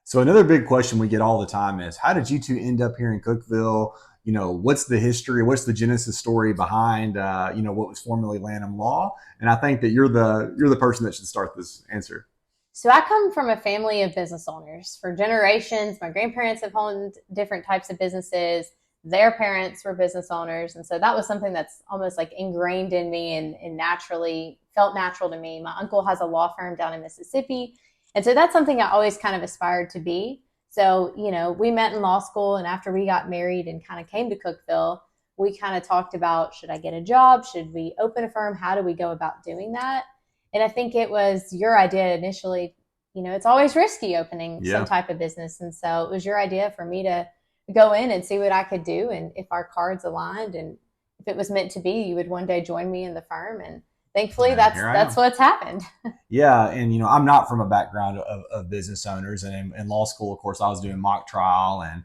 So another big question we get all the time is, how did you two end up here in Cookeville? What's the history? What's the genesis story behind, what was formerly Lanham Law? And I think that you're the person that should start this answer. So I come from a family of business owners. For generations, my grandparents have owned different types of businesses. Their parents were business owners. And so that was something that's almost like ingrained in me and naturally felt natural to me. My uncle has a law firm down in Mississippi. And so that's something I always kind of aspired to be. So, we met in law school, and after we got married and kind of came to Cookville, we kind of talked about, should I get a job? Should we open a firm? How do we go about doing that? And I think it was your idea initially. It's always risky opening some Yeah. type of business. And so it was your idea for me to go in and see what I could do. And if our cards aligned and if it was meant to be, you would one day join me in the firm. And thankfully And that's here I that's am. what's happened. Yeah, and I'm not from a background of business owners, and in law school, of course, I was doing mock trial and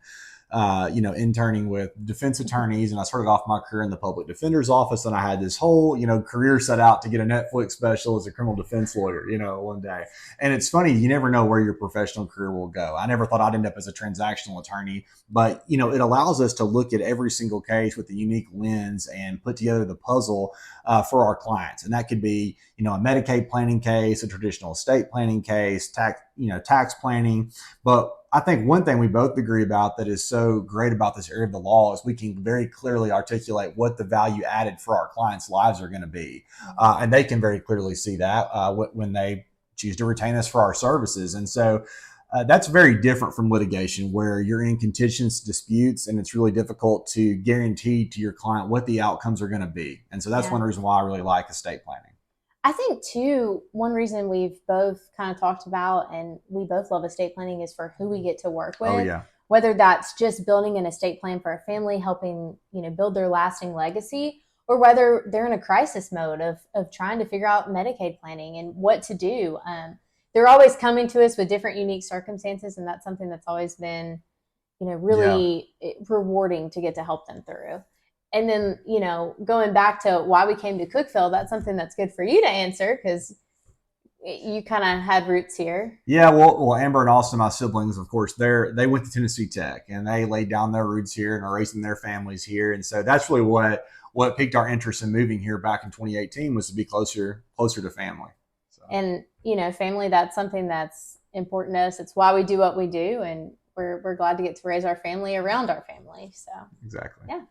interning with defense attorneys, and I started off my career in the public defender's office, and I had this whole career set out to get a Netflix special as a criminal defense lawyer, one day. And it's funny, you never know where your professional career will go. I never thought I'd end up as a transactional attorney, but it allows us to look at every single case with a unique lens and put together the puzzle for our clients, and that could be a Medicaid planning case, a traditional estate planning case, tax planning. But I think one thing we both agree about that is so great about this area of the law is we can very clearly articulate what the value added for our clients' lives are going to be. And they can very clearly see that when they choose to retain us for our services. And so that's very different from litigation where you're in contentious disputes and it's really difficult to guarantee to your client what the outcomes are going to be. And so that's Yeah. one reason why I really like estate planning. I think too, one reason we've both kind of talked about and we both love estate planning is for who we get to work Oh, with. yeah. Whether that's just building an estate plan for a family, helping, build their lasting legacy, or whether they're in a crisis mode of trying to figure out Medicaid planning and what to do. They're always coming to us with different unique circumstances, and that's something that's always been, Yeah. really rewarding to get to help them through. And then, going back to why we came to Cookville, that's something that's good for you to answer because you kind of had roots here. Yeah, well, Amber and Austin, my siblings, of course, they went to Tennessee Tech and they laid down their roots here and are raising their families here. And so that's really what piqued our interest in moving here back in 2018 was to be closer to family. So And, family, that's something that's important to us. It's why we do what we do. And we're glad to get to raise our family around our family. So, exactly. yeah.